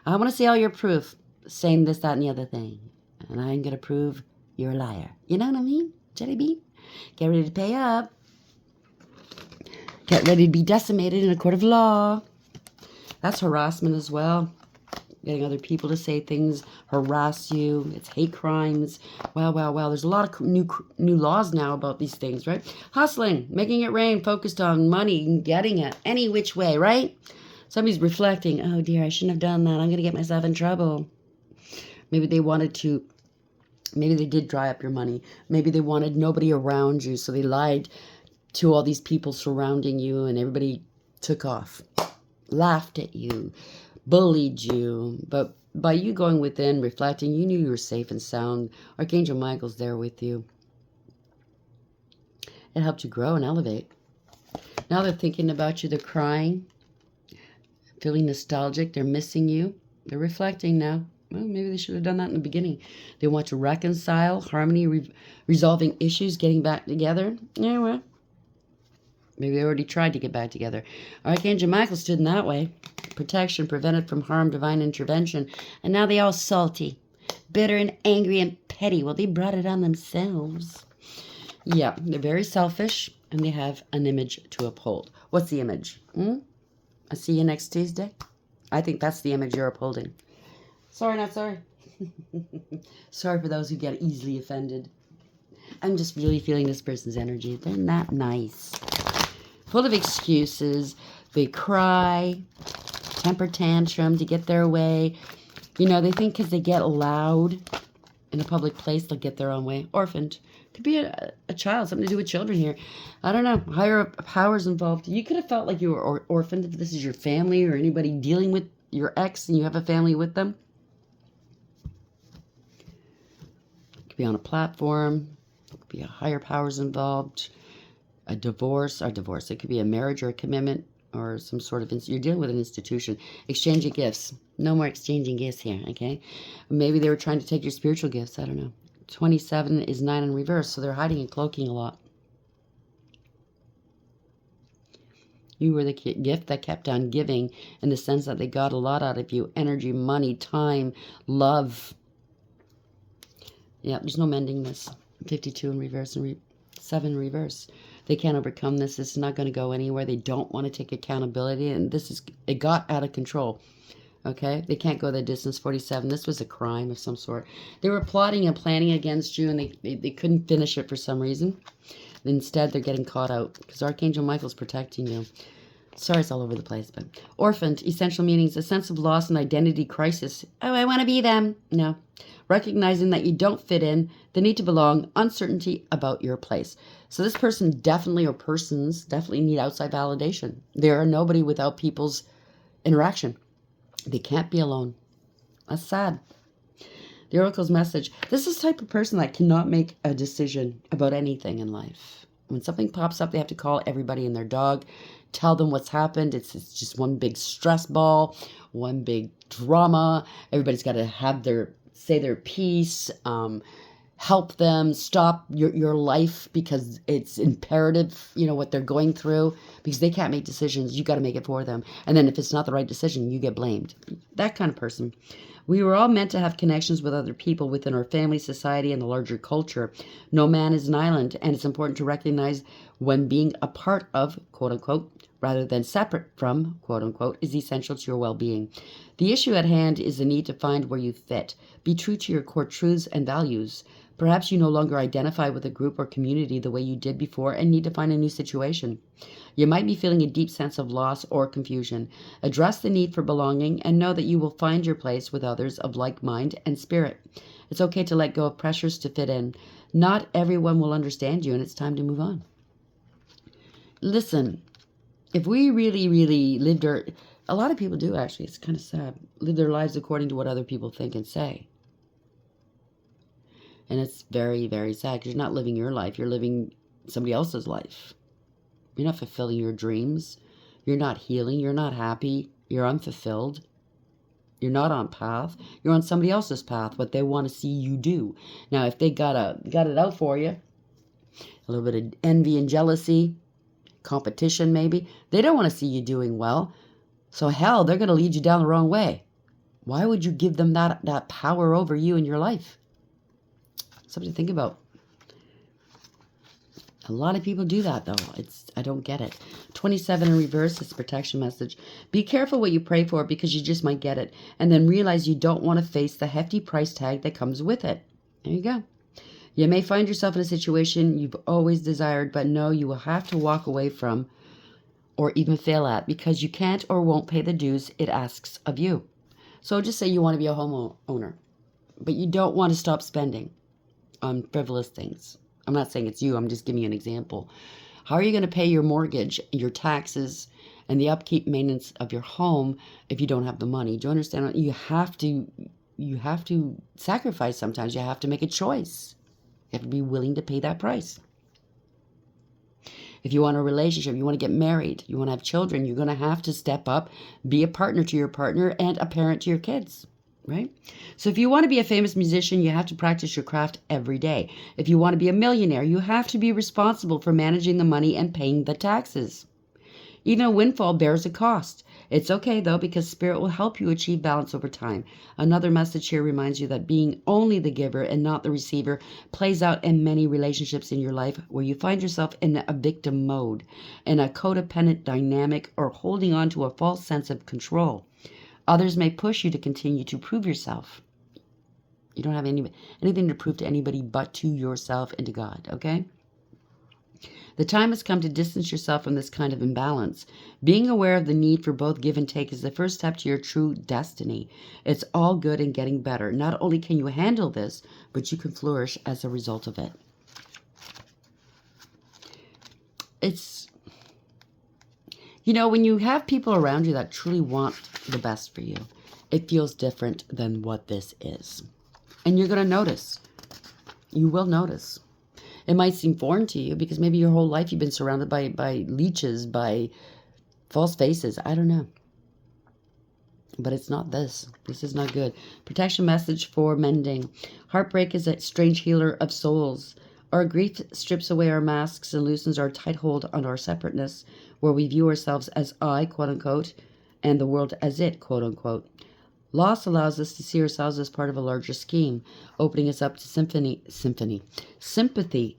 I want to see all your proof saying this, that, and the other thing. And I'm going to prove you're a liar. You know what I mean? Jelly bean? Get ready to pay up. Get ready to be decimated in a court of law. That's harassment as well. Getting other people to say things, harass you. It's hate crimes. Wow, wow, wow. There's a lot of new laws now about these things, right? Hustling, making it rain, focused on money and getting it any which way, right? Somebody's reflecting, oh dear, I shouldn't have done that. I'm going to get myself in trouble. Maybe they wanted to, maybe they did dry up your money. Maybe they wanted nobody around you, so they lied to all these people surrounding you and everybody took off. Laughed at you. Bullied you, but by you going within, reflecting, you knew you were safe and sound. Archangel Michael's there with you. It helped you grow and elevate. Now they're thinking about you. They're crying, feeling nostalgic. They're missing you. They're reflecting now. Well, maybe they should have done that in the beginning. They want to reconcile, harmony, resolving issues, getting back together. Yeah, well, maybe they already tried to get back together. Archangel Michael stood in that way. Protection, prevented from harm, divine intervention. And now they all salty, bitter and angry and petty. Well, they brought it on themselves. Yeah, they're very selfish and they have an image to uphold. What's the image? I see you next Tuesday. I think that's the image you're upholding. Sorry, not sorry. Sorry for those who get easily offended. I'm just really feeling this person's energy. They're not nice. Full of excuses. They cry, temper tantrum to get their way. You know, they think because they get loud in a public place, they'll get their own way. Orphaned. Could be a child, something to do with children here. I don't know. Higher powers involved. You could have felt like you were orphaned if this is your family or anybody dealing with your ex and you have a family with them. Could be on a platform. Could be a higher powers involved. A divorce. It could be a marriage or a commitment or some sort of, you're dealing with an institution. Exchanging gifts. No more exchanging gifts here, okay? Maybe they were trying to take your spiritual gifts. I don't know. 27 is 9 in reverse, so they're hiding and cloaking a lot. You were the gift that kept on giving in the sense that they got a lot out of you. Energy, money, time, love. Yeah, there's no mending this. 52 in reverse and 7 in reverse. They can't overcome this. This is not going to go anywhere. They don't want to take accountability, and it got out of control. Okay? They can't go the distance. 47. This was a crime of some sort. They were plotting and planning against you, and they couldn't finish it for some reason. Instead, they're getting caught out because Archangel Michael's protecting you. Sorry, it's all over the place, but orphaned, essential meanings, a sense of loss and identity crisis. Oh, I want to be them. No. Recognizing that you don't fit in, the need to belong, uncertainty about your place. So this person definitely, or persons definitely need outside validation. They are nobody without people's interaction. They can't be alone. That's sad. The Oracle's message. This is the type of person that cannot make a decision about anything in life. When something pops up, they have to call everybody and their dog, tell them what's happened. It's just one big stress ball, one big drama. Everybody's got to say their piece, help them, stop your life because it's imperative, what they're going through, because they can't make decisions. You got to make it for them. And then if it's not the right decision, you get blamed. That kind of person. We were all meant to have connections with other people within our family, society, and the larger culture. No man is an island, and it's important to recognize when being a part of, quote unquote, rather than separate from, quote unquote, is essential to your well-being. The issue at hand is the need to find where you fit. Be true to your core truths and values. Perhaps you no longer identify with a group or community the way you did before and need to find a new situation. You might be feeling a deep sense of loss or confusion. Address the need for belonging and know that you will find your place with others of like mind and spirit. It's okay to let go of pressures to fit in. Not everyone will understand you, and it's time to move on. Listen, if we really lived a lot of people do, actually, it's kind of sad, live their lives according to what other people think and say. And it's very, very sad because you're not living your life. You're living somebody else's life. You're not fulfilling your dreams. You're not healing. You're not happy. You're unfulfilled. You're not on path. You're on somebody else's path, what they want to see you do. Now, if they got it out for you, a little bit of envy and jealousy, competition maybe, they don't want to see you doing well. So hell, they're going to lead you down the wrong way. Why would you give them that power over you in your life? Something to think about. A lot of people do that, though. I don't get it. 27 in reverse is a protection message. Be careful what you pray for because you just might get it. And then realize you don't want to face the hefty price tag that comes with it. There you go. You may find yourself in a situation you've always desired, but no, you will have to walk away from or even fail at because you can't or won't pay the dues it asks of you. So just say you want to be a homeowner, but you don't want to stop spending on frivolous things. I'm not saying it's you. I'm just giving you an example. How are you going to pay your mortgage, your taxes, and the upkeep maintenance of your home if you don't have the money? Do you understand? You have to sacrifice sometimes. You have to make a choice. You have to be willing to pay that price. If you want a relationship, you want to get married, you want to have children, you're going to have to step up, be a partner to your partner, and a parent to your kids. Right? So if you want to be a famous musician, you have to practice your craft every day. If you want to be a millionaire, you have to be responsible for managing the money and paying the taxes. Even a windfall bears a cost. It's okay, though, because Spirit will help you achieve balance over time. Another message here reminds you that being only the giver and not the receiver plays out in many relationships in your life where you find yourself in a victim mode, in a codependent dynamic, or holding on to a false sense of control. Others may push you to continue to prove yourself. You don't have anything to prove to anybody but to yourself and to God, okay? The time has come to distance yourself from this kind of imbalance. Being aware of the need for both give and take is the first step to your true destiny. It's all good and getting better. Not only can you handle this, but you can flourish as a result of it. It's, when you have people around you that truly want the best for you, it feels different than what this is. And you're going to notice. You will notice. It might seem foreign to you because maybe your whole life you've been surrounded by leeches, by false faces. I don't know. But it's not this. This is not good. Protection message for mending. Heartbreak is a strange healer of souls. Our grief strips away our masks and loosens our tight hold on our separateness, where we view ourselves as I, quote unquote, and the world as it, quote unquote. Loss allows us to see ourselves as part of a larger scheme, opening us up to sympathy,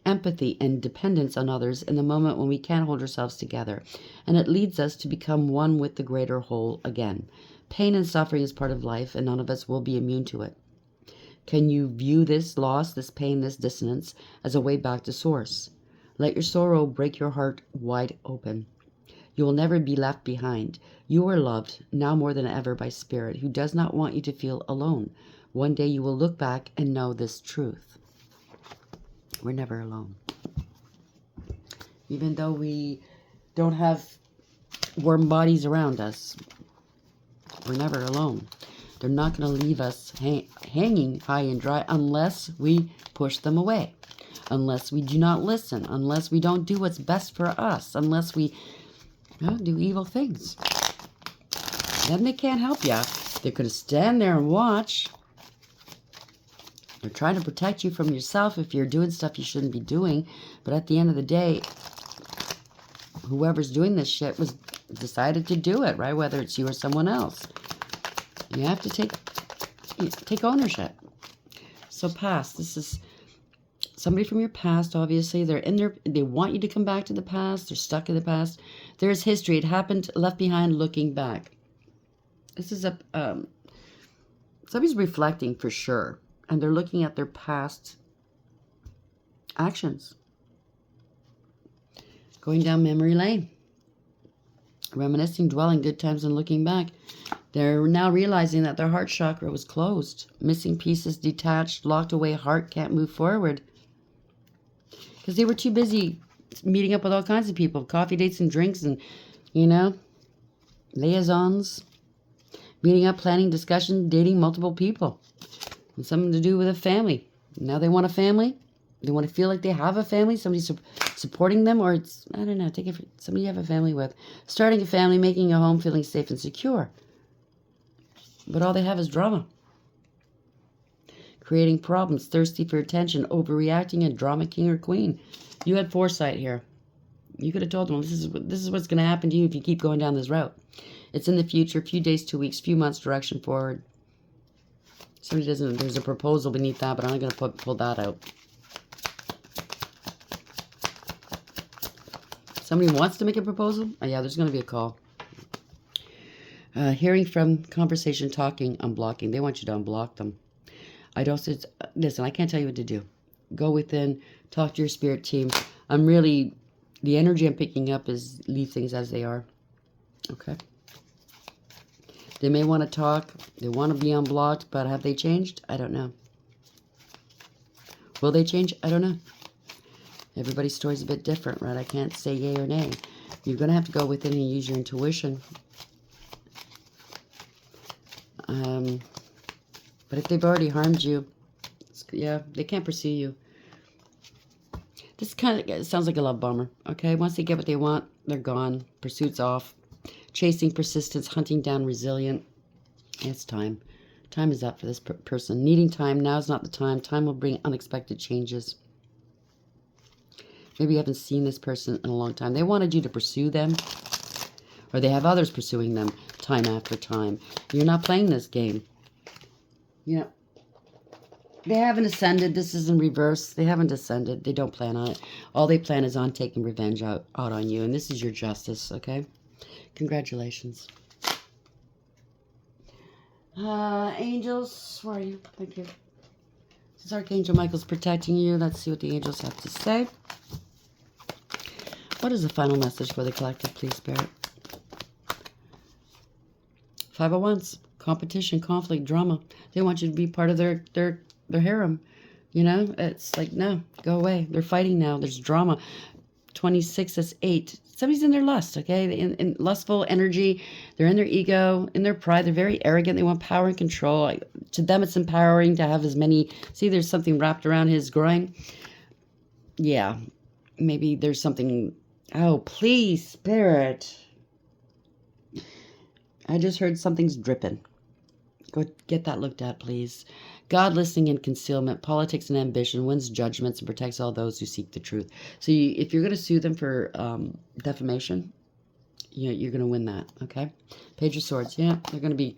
empathy, and dependence on others in the moment when we can't hold ourselves together. And it leads us to become one with the greater whole again. Pain and suffering is part of life, and none of us will be immune to it. Can you view this loss, this pain, this dissonance as a way back to source? Let your sorrow break your heart wide open. You will never be left behind. You are loved, now more than ever, by Spirit, who does not want you to feel alone. One day you will look back and know this truth. We're never alone. Even though we don't have warm bodies around us, we're never alone. They're not going to leave us hanging high and dry unless we push them away, unless we do not listen, unless we don't do what's best for us, unless we do evil things. Then they can't help you. They're going to stand there and watch. They're trying to protect you from yourself if you're doing stuff you shouldn't be doing. But at the end of the day, whoever's doing this shit was decided to do it, right? Whether it's you or someone else. You have to take Take ownership. So past, this is somebody from your past, obviously. They're in there. They want you to come back to the past. They're stuck in the past. There's history. It happened, left behind, looking back. This is a somebody's reflecting for sure, and they're looking at their past actions. Going down memory lane, reminiscing, dwelling good times, and looking back. They're now realizing that their heart chakra was closed, missing pieces, detached, locked away. Heart can't move forward because they were too busy meeting up with all kinds of people, coffee dates and drinks, and liaisons. Meeting up, planning, discussion, dating multiple people. And something to do with a family. Now they want a family. They want to feel like they have a family. Somebody supporting them, or it's, I don't know, take it for somebody you have a family with. Starting a family, making a home, feeling safe and secure. But all they have is drama. Creating problems, thirsty for attention, overreacting, and drama king or queen. You had foresight here. You could have told them, this is what's going to happen to you if you keep going down this route. It's in the future, few days, 2 weeks, few months, direction forward. Somebody doesn't, there's a proposal beneath that, but I'm not going to pull that out. Somebody wants to make a proposal? Oh, yeah, there's going to be a call. Hearing from, conversation, talking, unblocking. They want you to unblock them. Listen, I can't tell you what to do. Go within, talk to your spirit team. The energy I'm picking up is leave things as they are. Okay. They may want to talk. They want to be unblocked, but have they changed? I don't know. Will they change? I don't know. Everybody's story's a bit different, right? I can't say yay or nay. You're going to have to go within and use your intuition. But if they've already harmed you, yeah, they can't pursue you. This kind of sounds like a love bomber, okay? Once they get what they want, they're gone. Pursuit's off. Chasing, persistence, hunting down, resilient. It's time. Time is up for this person. Needing time. Now's not the time. Time will bring unexpected changes. Maybe you haven't seen this person in a long time. They wanted you to pursue them. Or they have others pursuing them time after time. You're not playing this game. Yeah. They haven't ascended. This is in reverse. They haven't ascended. They don't plan on it. All they plan is on taking revenge out on you. And this is your justice, okay? Congratulations. Angels, where are you? Thank you. This is Archangel Michael's protecting you. Let's see what the angels have to say. What is the final message for the collective, please, Spirit? 5 of Wands. Competition, conflict, drama. They want you to be part of their harem. You know, it's like, no, go away. They're fighting now. There's drama. 26 is 8. Somebody's in their lust, okay? In lustful energy. They're in their ego, in their pride. They're very arrogant. They want power and control. To them, it's empowering to have as many. See, there's something wrapped around his groin. Yeah, maybe there's something. Oh, please, Spirit. I just heard something's dripping. Go get that looked at, please. God listening in concealment, politics and ambition, wins judgments and protects all those who seek the truth. So if you're going to sue them for defamation, you're going to win that, okay? Page of Swords, yeah. They're going to be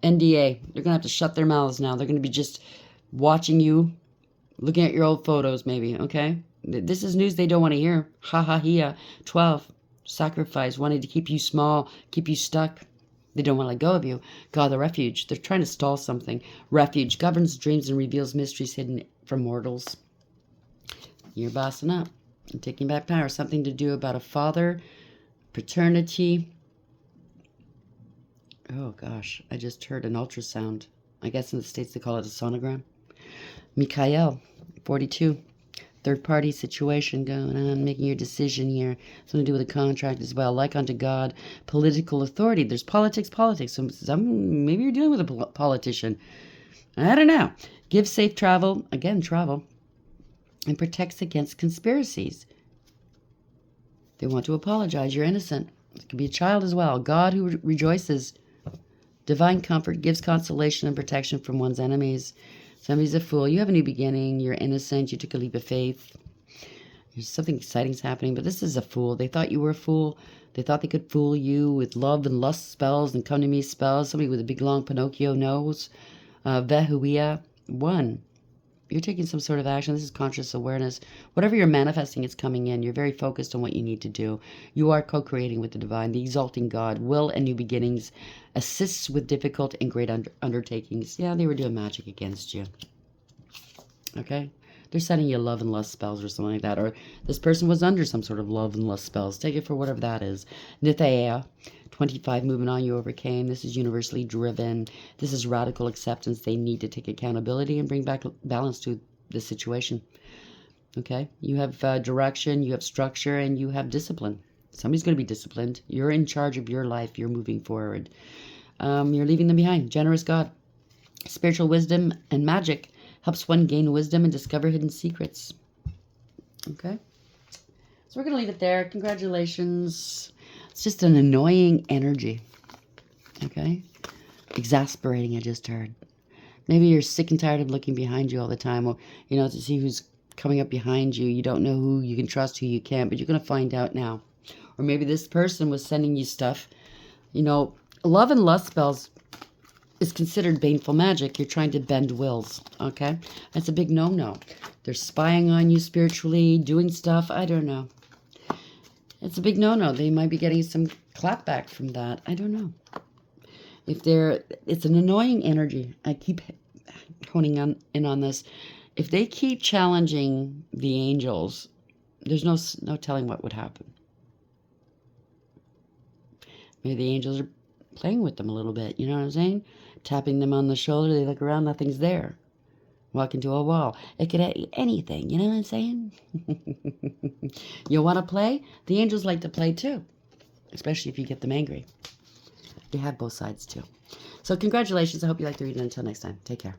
NDA. They're going to have to shut their mouths now. They're going to be just watching you, looking at your old photos maybe, okay? This is news they don't want to hear. Ha ha hia. 12, sacrifice, wanting to keep you small, keep you stuck. They don't want to let go of you. God, the refuge. They're trying to stall something. Refuge governs dreams and reveals mysteries hidden from mortals. You're bossing up and taking back power. Something to do about a father, paternity. Oh, gosh. I just heard an ultrasound. I guess in the States they call it a sonogram. Mikhail, 42. Third-party situation going on, making your decision here. Something to do with a contract as well. Like unto God, political authority. There's politics. So maybe you're dealing with a politician. I don't know. Give safe travel. Again, travel. And protects against conspiracies. They want to apologize. You're innocent. It could be a child as well. God who rejoices. Divine comfort gives consolation and protection from one's enemies. Somebody's a fool. You have a new beginning. You're innocent. You took a leap of faith. There's something exciting's happening, but this is a fool. They thought you were a fool. They thought they could fool you with love and lust spells and come to me spells. Somebody with a big long Pinocchio nose. Vehuia 1. You're taking some sort of action. This is conscious awareness. Whatever you're manifesting, it's coming in. You're very focused on what you need to do. You are co-creating with the divine. The exalting God, will and new beginnings, assists with difficult and great undertakings. Yeah, they were doing magic against you. Okay? They're sending you love and lust spells or something like that. Or this person was under some sort of love and lust spells. Take it for whatever that is. Nithaya, 25, moving on, you overcame. This is universally driven. This is radical acceptance. They need to take accountability and bring back balance to the situation. Okay? You have direction, you have structure, and you have discipline. Somebody's going to be disciplined. You're in charge of your life. You're moving forward. You're leaving them behind. Generous God. Spiritual wisdom and magic helps one gain wisdom and discover hidden secrets. Okay? So we're going to leave it there. Congratulations. It's just an annoying energy. Okay? Exasperating, I just heard. Maybe you're sick and tired of looking behind you all the time, or, to see who's coming up behind you. You don't know who you can trust, who you can't, but you're going to find out now. Or maybe this person was sending you stuff. Love and lust spells is considered baneful magic. You're trying to bend wills, okay? That's a big no-no. They're spying on you spiritually, doing stuff. I don't know. It's a big no-no. They might be getting some clapback from that. I don't know. It's an annoying energy. I keep honing in on this. If they keep challenging the angels, there's no telling what would happen. Maybe the angels are playing with them a little bit. You know what I'm saying? Tapping them on the shoulder. They look around. Nothing's there. Walk into a wall. It could be anything. You know what I'm saying? You want to play? The angels like to play too. Especially if you get them angry. They have both sides too. So congratulations. I hope you like the reading. Until next time. Take care.